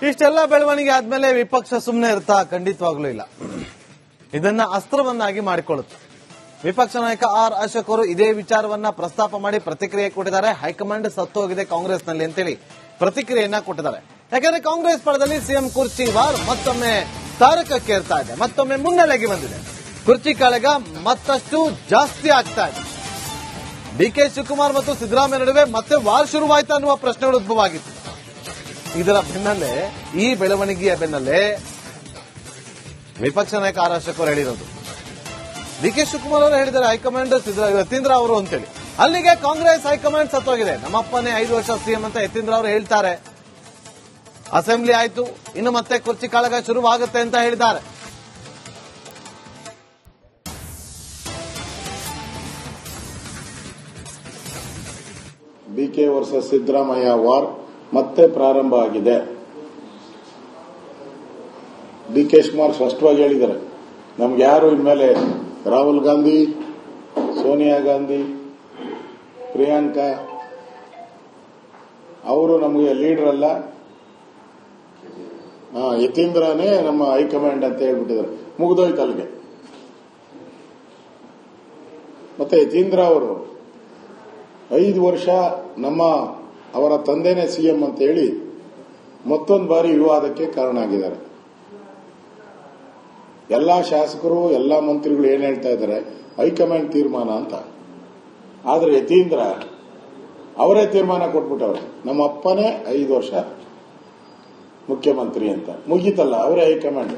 ಇಷ್ಟೆಲ್ಲ ಬೆಳವಣಿಗೆ ಆದ್ಮೇಲೆ ವಿಪಕ್ಷ ಸುಮ್ಮನೆ ಇರ್ತಾ? ಖಂಡಿತವಾಗ್ಲೂ ಇಲ್ಲ. ಇದನ್ನ ಅಸ್ತ್ರವನ್ನಾಗಿ ಮಾಡಿಕೊಳ್ಳುತ್ತೆ. ವಿಪಕ್ಷ ನಾಯಕ ಆರ್ ಅಶೋಕ್ ಅವರು ಇದೇ ವಿಚಾರವನ್ನ ಪ್ರಸ್ತಾಪ ಮಾಡಿ ಪ್ರತಿಕ್ರಿಯೆ ಕೊಟ್ಟಿದ್ದಾರೆ. ಹೈಕಮಾಂಡ್ ಸತ್ತು ಹೋಗಿದೆ ಕಾಂಗ್ರೆಸ್ನಲ್ಲಿ ಅಂತೇಳಿ ಪ್ರತಿಕ್ರಿಯೆಯನ್ನ ಕೊಟ್ಟಿದ್ದಾರೆ. ಯಾಕಂದ್ರೆ ಕಾಂಗ್ರೆಸ್ ಪರದಲ್ಲಿ ಸಿಎಂ ಕುರ್ಚಿ ವಾರ್ ಮತ್ತೊಮ್ಮೆ ತಾರಕಕ್ಕೇರ್ತಾ ಇದೆ, ಮತ್ತೊಮ್ಮೆ ಮುನ್ನೆಲೆಗೆ ಬಂದಿದೆ. ಕುರ್ಚಿ ಕಾಳಗ ಮತ್ತಷ್ಟು ಜಾಸ್ತಿ ಆಗ್ತಾ ಇದೆ. ಡಿಕೆ ಶಿವಕುಮಾರ್ ಮತ್ತು ಸಿದ್ದರಾಮಯ್ಯ ನಡುವೆ ಮತ್ತೆ ವಾರ್ ಶುರುವಾಯ್ತಾ ಅನ್ನುವ ಪ್ರಶ್ನೆಗಳು ಉದ್ಭವ ಆಗಿತ್ತು. ಇದರ ಬೆನ್ನಲ್ಲೇ, ಈ ಬೆಳವಣಿಗೆಯ ಬೆನ್ನಲ್ಲೇ ವಿಪಕ್ಷ ನಾಯಕ ಆರ್ ಅಶೋಕ್ ಅವರು ಹೇಳಿರೋದು. ಡಿಕೆ ಶಿವಕುಮಾರ್ ಅವರು ಹೇಳಿದ್ದಾರೆ ಹೈಕಮಾಂಡ್ ಯತೀಂದ್ರ ಅವರು ಅಂತೇಳಿ. ಅಲ್ಲಿಗೆ ಕಾಂಗ್ರೆಸ್ ಹೈಕಮಾಂಡ್ ಸತ್ತೋಗಿದೆ. ನಮ್ಮಪ್ಪನೇ 5 ವರ್ಷ ಸಿಎಂ ಅಂತ ಯತೀಂದ್ರ ಅವರು ಹೇಳ್ತಾರೆ. ಅಸೆಂಬ್ಲಿ ಆಯ್ತು, ಇನ್ನು ಮತ್ತೆ ಕುರ್ಚಿ ಕಾಳಗ ಶುರುವಾಗುತ್ತೆ ಅಂತ ಹೇಳಿದ್ದಾರೆ. ಬಿಕೆ ವರ್ಸಸ್ ಸಿದ್ದರಾಮಯ್ಯ ವಾರ್ ಮತ್ತೆ ಪ್ರಾರಂಭ ಆಗಿದೆ. ಡಿಕೆ ಶಿವಕುಮಾರ್ ಸ್ಪಷ್ಟವಾಗಿ ಹೇಳಿದ್ದಾರೆ, ನಮ್ಗೆ ಯಾರು ಇನ್ಮೇಲೆ ರಾಹುಲ್ ಗಾಂಧಿ, ಸೋನಿಯಾ ಗಾಂಧಿ, ಪ್ರಿಯಾಂಕಾ ಅವರು ನಮಗೆ ಲೀಡರ್ ಅಲ್ಲ, ಯತೀಂದ್ರನೇ ನಮ್ಮ ಹೈಕಮಾಂಡ್ ಅಂತ ಹೇಳ್ಬಿಟ್ಟಿದ್ದಾರೆ. ಮುಗಿದೋಯ್ತು ಅಲ್ಲಿಗೆ. ಮತ್ತೆ ಯತೀಂದ್ರ ಅವರು 5 ವರ್ಷ ಅವರ ತಂದೆನೇ ಸಿಎಂ ಅಂತ ಹೇಳಿ ಮತ್ತೊಂದು ಬಾರಿ ವಿವಾದಕ್ಕೆ ಕಾರಣ ಆಗಿದ್ದಾರೆ. ಎಲ್ಲಾ ಶಾಸಕರು, ಎಲ್ಲಾ ಮಂತ್ರಿಗಳು ಏನ್ ಹೇಳ್ತಾ ಇದ್ದಾರೆ, ಹೈಕಮಾಂಡ್ ತೀರ್ಮಾನ ಅಂತ. ಆದ್ರೆ ಯತೀಂದ್ರ ಅವರೇ ತೀರ್ಮಾನ ಕೊಟ್ಬಿಟ್ಟವ್ರು, ನಮ್ಮ ಅಪ್ಪನೇ 5 ವರ್ಷ ಮುಖ್ಯಮಂತ್ರಿ ಅಂತ. ಮುಗೀತಲ್ಲ, ಅವರೇ ಹೈಕಮಾಂಡ್.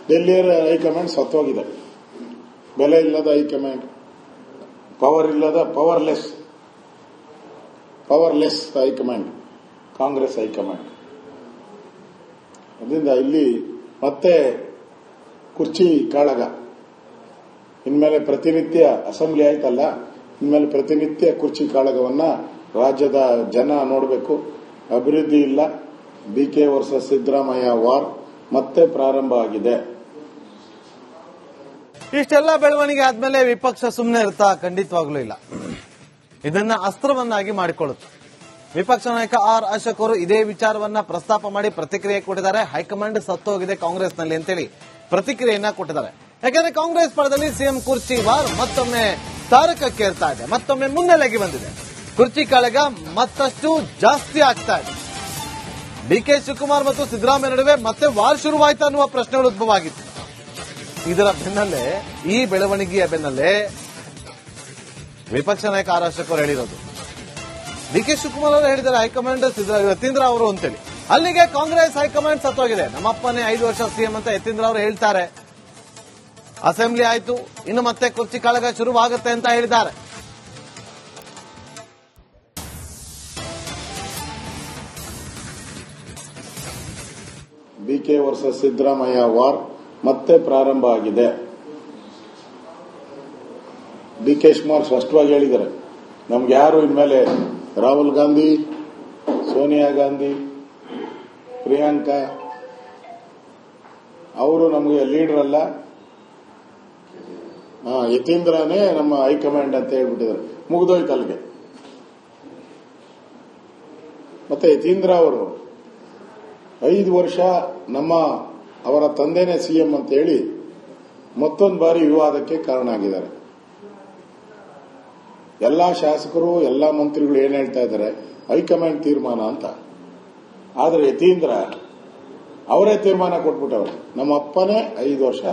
ಡೆಲ್ಲಿಯ ಹೈಕಮಾಂಡ್ ಸತ್ತೋಗಿದೆ. ಬೆಲೆ ಇಲ್ಲದ ಹೈಕಮಾಂಡ್, ಪವರ್ ಇಲ್ಲದ ಪವರ್ಲೆಸ್ ಹೈಕಮಾಂಡ್, ಕಾಂಗ್ರೆಸ್ ಹೈಕಮಾಂಡ್. ಅದರಿಂದ ಇಲ್ಲಿ ಮತ್ತೆ ಕುರ್ಚಿ ಕಾಳಗ. ಇನ್ಮೇಲೆ ಪ್ರತಿನಿತ್ಯ ಅಸೆಂಬ್ಲಿ ಆಯ್ತಲ್ಲ, ಇನ್ಮೇಲೆ ಪ್ರತಿನಿತ್ಯ ಕುರ್ಚಿ ಕಾಳಗವನ್ನ ರಾಜ್ಯದ ಜನ ನೋಡಬೇಕು. ಅಭಿವೃದ್ಧಿ ಇಲ್ಲ. ಬಿಕೆ ವರ್ಸಸ್ ಸಿದ್ದರಾಮಯ್ಯ ವಾರ್ ಮತ್ತೆ ಪ್ರಾರಂಭ ಆಗಿದೆ. ಇಷ್ಟೆಲ್ಲ ಬೆಳವಣಿಗೆ ಆದ್ಮೇಲೆ ವಿಪಕ್ಷ ಸುಮ್ಮನೆ ಇರ್ತಾ? ಖಂಡಿತವಾಗ್ಲೂ ಇಲ್ಲ. ಇದನ್ನ ಅಸ್ತ್ರವನ್ನಾಗಿ ಮಾಡಿಕೊಳ್ಳುತ್ತೆ. ವಿಪಕ್ಷ ನಾಯಕ ಆರ್ ಅಶೋಕ್ ಅವರು ಇದೇ ವಿಚಾರವನ್ನ ಪ್ರಸ್ತಾಪ ಮಾಡಿ ಪ್ರತಿಕ್ರಿಯೆ ಕೊಟ್ಟಿದ್ದಾರೆ. ಹೈಕಮಾಂಡ್ ಸತ್ತು ಹೋಗಿದೆ ಕಾಂಗ್ರೆಸ್ನಲ್ಲಿ ಅಂತೇಳಿ ಪ್ರತಿಕ್ರಿಯೆಯನ್ನ ಕೊಟ್ಟಿದ್ದಾರೆ. ಯಾಕಂದ್ರೆ ಕಾಂಗ್ರೆಸ್ ಪರದಲ್ಲಿ ಸಿಎಂ ಕುರ್ಚಿ ವಾರ್ ಮತ್ತೊಮ್ಮೆ ತಾರಕಕ್ಕೇರ್ತಾ ಇದೆ, ಮತ್ತೊಮ್ಮೆ ಮುನ್ನೆಲೆಗೆ ಬಂದಿದೆ. ಕುರ್ಚಿ ಕಾಳಗ ಮತ್ತಷ್ಟು ಜಾಸ್ತಿ ಆಗ್ತಾ ಇದೆ. ಡಿಕೆ ಶಿವಕುಮಾರ್ ಮತ್ತು ಸಿದ್ದರಾಮಯ್ಯ ನಡುವೆ ಮತ್ತೆ ವಾರ್ ಶುರುವಾಯ್ತಾ ಅನ್ನುವ ಪ್ರಶ್ನೆಗಳು ಉದ್ಭವ ಆಗಿತ್ತು. ಇದರ ಬೆನ್ನಲ್ಲೇ, ಈ ಬೆಳವಣಿಗೆಯ ಬೆನ್ನಲ್ಲೇ ವಿಪಕ್ಷ ನಾಯಕ ಆರ್ ಅಶೋಕ್ ಅವರು ಹೇಳಿರೋದು. ಡಿಕೆ ಶಿವಕುಮಾರ್ ಅವರು ಹೇಳಿದ್ದಾರೆ ಹೈಕಮಾಂಡ್ ಯತೀಂದ್ರ ಅವರು ಅಂತೇಳಿ. ಅಲ್ಲಿಗೆ ಕಾಂಗ್ರೆಸ್ ಹೈಕಮಾಂಡ್ ಸತ್ತೋಗಿದೆ. ನಮ್ಮಪ್ಪನೇ 5 ವರ್ಷ ಸಿಎಂ ಅಂತ ಯತೀಂದ್ರ ಅವರು ಹೇಳ್ತಾರೆ. ಅಸೆಂಬ್ಲಿ ಆಯ್ತು, ಇನ್ನು ಮತ್ತೆ ಕುರ್ಚಿ ಕಾಳಗ ಶುರುವಾಗುತ್ತೆ ಅಂತ ಹೇಳಿದ್ದಾರೆ. ಬಿಕೆ ವರ್ಸಸ್ ಸಿದ್ದರಾಮಯ್ಯ ವಾರ್ ಮತ್ತೆ ಪ್ರಾರಂಭ ಆಗಿದೆ. ಡಿಕೆ ಶಿವಕುಮಾರ್ ಸ್ಪಷ್ಟವಾಗಿ ಹೇಳಿದ್ದಾರೆ, ನಮ್ಗೆ ಯಾರು ಇನ್ಮೇಲೆ ರಾಹುಲ್ ಗಾಂಧಿ, ಸೋನಿಯಾ ಗಾಂಧಿ, ಪ್ರಿಯಾಂಕಾ ಅವರು ನಮಗೆ ಲೀಡರ್ ಅಲ್ಲ, ಯತೀಂದ್ರನೇ ನಮ್ಮ ಹೈಕಮಾಂಡ್ ಅಂತ ಹೇಳ್ಬಿಟ್ಟಿದ್ದಾರೆ. ಮುಗಿದೋಯ್ತು ಅಲ್ಲಿಗೆ. ಮತ್ತೆ ಯತೀಂದ್ರ ಅವರು 5 ವರ್ಷ ಅವರ ತಂದೆನೇ ಸಿಎಂ ಅಂತ ಹೇಳಿ ಮತ್ತೊಂದು ಬಾರಿ ವಿವಾದಕ್ಕೆ ಕಾರಣ ಆಗಿದ್ದಾರೆ. ಎಲ್ಲಾ ಶಾಸಕರು, ಎಲ್ಲಾ ಮಂತ್ರಿಗಳು ಏನ್ ಹೇಳ್ತಾ ಇದ್ದಾರೆ, ಹೈಕಮಾಂಡ್ ತೀರ್ಮಾನ ಅಂತ. ಆದ್ರೆ ಯತೀಂದ್ರ ಅವರೇ ತೀರ್ಮಾನ ಕೊಟ್ಬಿಟ್ಟವ್ರು, ನಮ್ಮ ಅಪ್ಪನೇ 5 ವರ್ಷ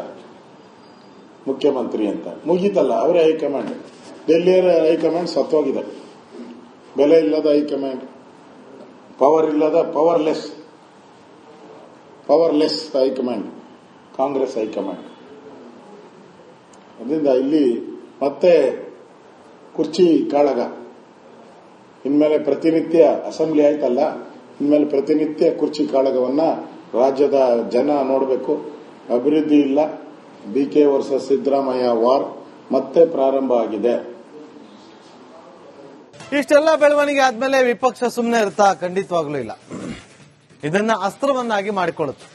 ಮುಖ್ಯಮಂತ್ರಿ ಅಂತ. ಮುಗೀತಲ್ಲ, ಅವರೇ ಹೈಕಮಾಂಡ್. ಡೆಲ್ಲಿಯ ಹೈಕಮಾಂಡ್ ಸತ್ತೋಗಿದೆ. ಬೆಲೆ ಇಲ್ಲದ ಹೈಕಮಾಂಡ್, ಪವರ್ ಇಲ್ಲದ ಪವರ್ಲೆಸ್ ಹೈಕಮಾಂಡ್, ಕಾಂಗ್ರೆಸ್ ಹೈಕಮಾಂಡ್. ಅದರಿಂದ ಇಲ್ಲಿ ಮತ್ತೆ ಕುರ್ಚಿ ಕಾಳಗ. ಇನ್ಮೇಲೆ ಪ್ರತಿನಿತ್ಯ ಅಸೆಂಬ್ಲಿ ಆಯ್ತಲ್ಲ, ಇನ್ಮೇಲೆ ಪ್ರತಿನಿತ್ಯ ಕುರ್ಚಿ ಕಾಳಗವನ್ನ ರಾಜ್ಯದ ಜನ ನೋಡಬೇಕು. ಅಭಿವೃದ್ಧಿ ಇಲ್ಲ. ಬಿಕೆ ವರ್ಸಸ್ ಸಿದ್ದರಾಮಯ್ಯ ವಾರ್ ಮತ್ತೆ ಪ್ರಾರಂಭ ಆಗಿದೆ. ಇಷ್ಟೆಲ್ಲ ಬೆಳವಣಿಗೆ ಆದ್ಮೇಲೆ ವಿಪಕ್ಷ ಸುಮ್ಮನೆ ಇರ್ತಾ? ಖಂಡಿತವಾಗ್ಲೂ ಇಲ್ಲ. ಇದನ್ನ ಅಸ್ತ್ರವನ್ನಾಗಿ ಮಾಡಿಕೊಳ್ಳುತ್ತೆ.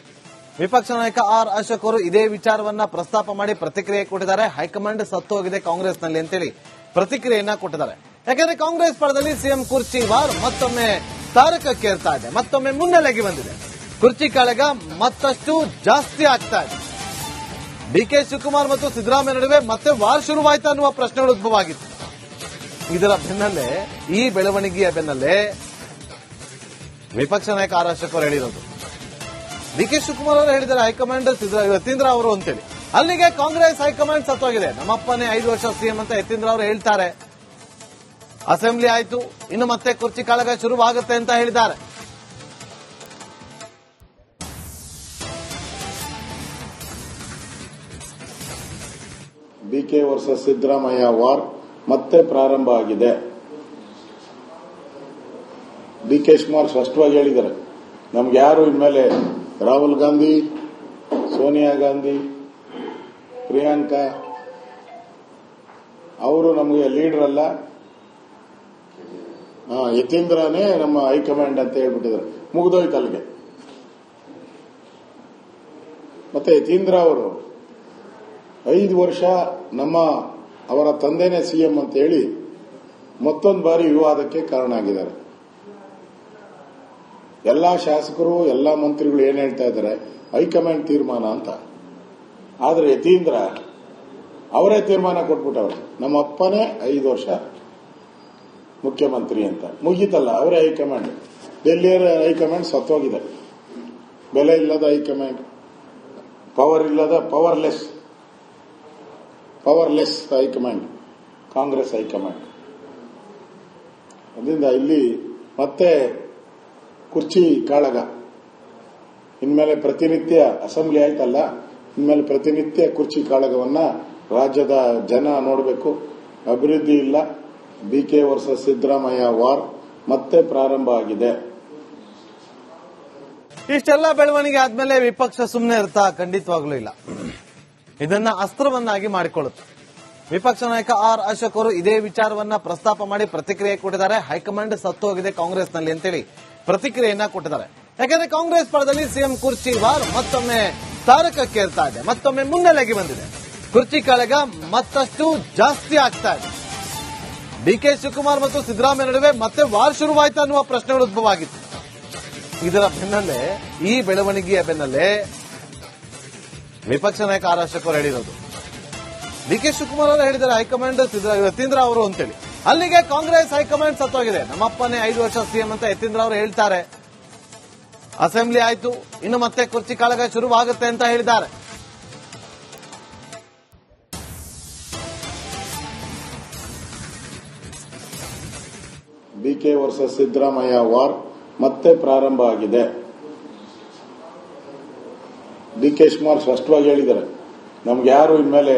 ವಿಪಕ್ಷ ನಾಯಕ ಆರ್ ಅಶೋಕ್ ಅವರು ಇದೇ ವಿಚಾರವನ್ನ ಪ್ರಸ್ತಾಪ ಮಾಡಿ ಪ್ರತಿಕ್ರಿಯೆ ಕೊಟ್ಟಿದ್ದಾರೆ. ಹೈಕಮಾಂಡ್ ಸತ್ತು ಹೋಗಿದೆ ಕಾಂಗ್ರೆಸ್ನಲ್ಲಿ ಅಂತೇಳಿ ಪ್ರತಿಕ್ರಿಯೆಯನ್ನ ಕೊಟ್ಟಿದ್ದಾರೆ. ಯಾಕಂದ್ರೆ ಕಾಂಗ್ರೆಸ್ ಪರದಲ್ಲಿ ಸಿಎಂ ಕುರ್ಚಿ ವಾರ್ ಮತ್ತೊಮ್ಮೆ ತಾರಕಕ್ಕೇರ್ತಾ ಇದೆ, ಮತ್ತೊಮ್ಮೆ ಮುನ್ನೆಲೆಗೆ ಬಂದಿದೆ. ಕುರ್ಚಿ ಕಾಳಗ ಮತ್ತಷ್ಟು ಜಾಸ್ತಿ ಆಗ್ತಾ ಇದೆ. ಡಿಕೆ ಶಿವಕುಮಾರ್ ಮತ್ತು ಸಿದ್ದರಾಮಯ್ಯ ನಡುವೆ ಮತ್ತೆ ವಾರ್ ಶುರುವಾಯ್ತಾ ಅನ್ನುವ ಪ್ರಶ್ನೆಗಳು ಉದ್ಭವ ಆಗಿತ್ತು. ಇದರ ಬೆನ್ನಲ್ಲೇ, ಈ ಬೆಳವಣಿಗೆಯ ಬೆನ್ನಲ್ಲೇ ವಿಪಕ್ಷ ನಾಯಕ ಆರ್ ಅಶೋಕ್ ಅವರು ಹೇಳಿರೋದು. ಡಿಕೆ ಶಿವಕುಮಾರ್ ಅವರು ಹೇಳಿದ್ದಾರೆ ಹೈಕಮಾಂಡ್ ಯತೀಂದ್ರ ಅವರು ಅಂತೇಳಿ. ಅಲ್ಲಿಗೆ ಕಾಂಗ್ರೆಸ್ ಹೈಕಮಾಂಡ್ ಸತ್ತೋಗಿದೆ. ನಮ್ಮಪ್ಪನೇ 5 ವರ್ಷ ಸಿಎಂ ಅಂತ ಯತೀಂದ್ರ ಅವರು ಹೇಳ್ತಾರೆ. ಅಸೆಂಬ್ಲಿ ಆಯ್ತು, ಇನ್ನು ಮತ್ತೆ ಕುರ್ಚಿ ಕಾಳಗ ಶುರುವಾಗುತ್ತೆ ಅಂತ ಹೇಳಿದ್ದಾರೆ. ಡಿಕೆ ವರ್ಸಸ್ ಸಿದ್ದರಾಮಯ್ಯ ವಾರ್ ಮತ್ತೆ ಪ್ರಾರಂಭ ಆಗಿದೆ. ಡಿಕೆ ಶಿವಕುಮಾರ್ ಸ್ಪಷ್ಟವಾಗಿ ಹೇಳಿದ್ದಾರೆ, ನಮ್ಗೆ ಯಾರು ಇನ್ಮೇಲೆ ರಾಹುಲ್ ಗಾಂಧಿ, ಸೋನಿಯಾ ಗಾಂಧಿ, ಪ್ರಿಯಾಂಕಾ ಅವರು ನಮಗೆ ಲೀಡರ್ ಅಲ್ಲ, ಯತೀಂದ್ರನೇ ನಮ್ಮ ಹೈಕಮಾಂಡ್ ಅಂತ ಹೇಳ್ಬಿಟ್ಟಿದ್ದಾರೆ. ಮುಗಿದೋಯ್ತು ಅಲ್ಲಿಗೆ. ಮತ್ತೆ ಯತೀಂದ್ರ ಅವರು 5 ವರ್ಷ ಅವರ ತಂದೆನೇ ಸಿಎಂ ಅಂತ ಹೇಳಿ ಮತ್ತೊಂದು ಬಾರಿ ವಿವಾದಕ್ಕೆ ಕಾರಣ ಆಗಿದ್ದಾರೆ. ಎಲ್ಲಾ ಶಾಸಕರು, ಎಲ್ಲಾ ಮಂತ್ರಿಗಳು ಏನ್ ಹೇಳ್ತಾ ಇದ್ದಾರೆ, ಹೈಕಮಾಂಡ್ ತೀರ್ಮಾನ ಅಂತ. ಆದ್ರೆ ಯತೀಂದ್ರ ಅವರೇ ತೀರ್ಮಾನ ಕೊಟ್ಬಿಟ್ಟವ್ರು, ನಮ್ಮ ಅಪ್ಪನೇ 5 ವರ್ಷ ಮುಖ್ಯಮಂತ್ರಿ ಅಂತ. ಮುಗೀತಲ್ಲ, ಅವರೇ ಹೈಕಮಾಂಡ್. ಡೆಲ್ಲಿಯ ಹೈಕಮಾಂಡ್ ಸತ್ತೋಗಿದೆ. ಬೆಲೆ ಇಲ್ಲದ ಹೈಕಮಾಂಡ್, ಪವರ್ ಇಲ್ಲದ ಪವರ್ಲೆಸ್ ಹೈಕಮಾಂಡ್, ಕಾಂಗ್ರೆಸ್ ಹೈಕಮಾಂಡ್. ಅದರಿಂದ ಇಲ್ಲಿ ಮತ್ತೆ ಕುರ್ಚಿ ಕಾಳಗ. ಇನ್ಮೇಲೆ ಪ್ರತಿನಿತ್ಯ ಅಸೆಂಬ್ಲಿ ಆಯ್ತಲ್ಲ, ಇನ್ಮೇಲೆ ಪ್ರತಿನಿತ್ಯ ಕುರ್ಚಿ ಕಾಳಗವನ್ನ ರಾಜ್ಯದ ಜನ ನೋಡಬೇಕು. ಅಭಿವೃದ್ಧಿ ಇಲ್ಲ. ಡಿಕೆ ವರ್ಸಸ್ ಸಿದ್ದರಾಮಯ್ಯ ವಾರ್ ಮತ್ತೆ ಪ್ರಾರಂಭ ಆಗಿದೆ. ಇಷ್ಟೆಲ್ಲ ಬೆಳವಣಿಗೆ ಆದ್ಮೇಲೆ ವಿಪಕ್ಷ ಸುಮ್ಮನೆ ಇರ್ತಾ? ಖಂಡಿತವಾಗ್ಲೂ ಇಲ್ಲ. ಇದನ್ನ ಅಸ್ತ್ರವನ್ನಾಗಿ ಮಾಡಿಕೊಳ್ಳುತ್ತೆ. ವಿಪಕ್ಷ ನಾಯಕ ಆರ್ ಅಶೋಕ್ ಅವರು ಇದೇ ವಿಚಾರವನ್ನ ಪ್ರಸ್ತಾಪ ಮಾಡಿ ಪ್ರತಿಕ್ರಿಯೆ ಕೊಟ್ಟಿದ್ದಾರೆ. ಹೈಕಮಾಂಡ್ ಸತ್ತು ಹೋಗಿದೆ ಕಾಂಗ್ರೆಸ್ನಲ್ಲಿ ಅಂತೇಳಿ ಪ್ರತಿಕ್ರಿಯೆಯನ್ನ ಕೊಟ್ಟಿದ್ದಾರೆ. ಯಾಕಂದ್ರೆ ಕಾಂಗ್ರೆಸ್ ಪರದಲ್ಲಿ ಸಿಎಂ ಕುರ್ಚಿ ವಾರ್ ಮತ್ತೊಮ್ಮೆ ತಾರಕಕ್ಕೇರ್ತಾ ಇದೆ, ಮತ್ತೊಮ್ಮೆ ಮುನ್ನೆಲೆಗೆ ಬಂದಿದೆ. ಕುರ್ಚಿ ಕಾಳಗ ಮತ್ತಷ್ಟು ಜಾಸ್ತಿ ಆಗ್ತಾ ಇದೆ. ಡಿಕೆ ಶಿವಕುಮಾರ್ ಮತ್ತು ಸಿದ್ದರಾಮಯ್ಯ ನಡುವೆ ಮತ್ತೆ ವಾರ್ ಶುರುವಾಯ್ತಾ ಅನ್ನುವ ಪ್ರಶ್ನೆಗಳು ಉದ್ಭವ ಆಗಿತ್ತು. ಇದರ ಬೆನ್ನಲ್ಲೇ, ಈ ಬೆಳವಣಿಗೆಯ ಬೆನ್ನಲ್ಲೇ ವಿಪಕ್ಷ ನಾಯಕ ಆರ್ ಅಶೋಕ್ ಅವರು ಹೇಳಿರೋದು. ಡಿಕೆ ಶಿವಕುಮಾರ್ ಅವರು ಹೇಳಿದ್ದಾರೆ ಹೈಕಮಾಂಡ್ ಯತೀಂದ್ರ ಅವರು ಅಂತೇಳಿ. ಅಲ್ಲಿಗೆ ಕಾಂಗ್ರೆಸ್ ಹೈಕಮಾಂಡ್ ಸತ್ತೋಗಿದೆ. ನಮ್ಮಪ್ಪನೇ 5 ವರ್ಷ ಸಿಎಂ ಅಂತ ಯತೀಂದ್ರ ಅವರು ಹೇಳ್ತಾರೆ. ಅಸೆಂಬ್ಲಿ ಆಯ್ತು, ಇನ್ನು ಮತ್ತೆ ಕುರ್ಚಿ ಕಾಳಗ ಶುರುವಾಗುತ್ತೆ ಅಂತ ಹೇಳಿದ್ದಾರೆ. ಡಿಕೆ ವರ್ಸಸ್ ಸಿದ್ದರಾಮಯ್ಯ ವಾರ್ ಮತ್ತೆ ಪ್ರಾರಂಭ ಆಗಿದೆ. ಡಿಕೆ ಶಿವಕುಮಾರ್ ಸ್ಪಷ್ಟವಾಗಿ ಹೇಳಿದ್ದಾರೆ, ನಮ್ಗೆ ಯಾರು ಇನ್ಮೇಲೆ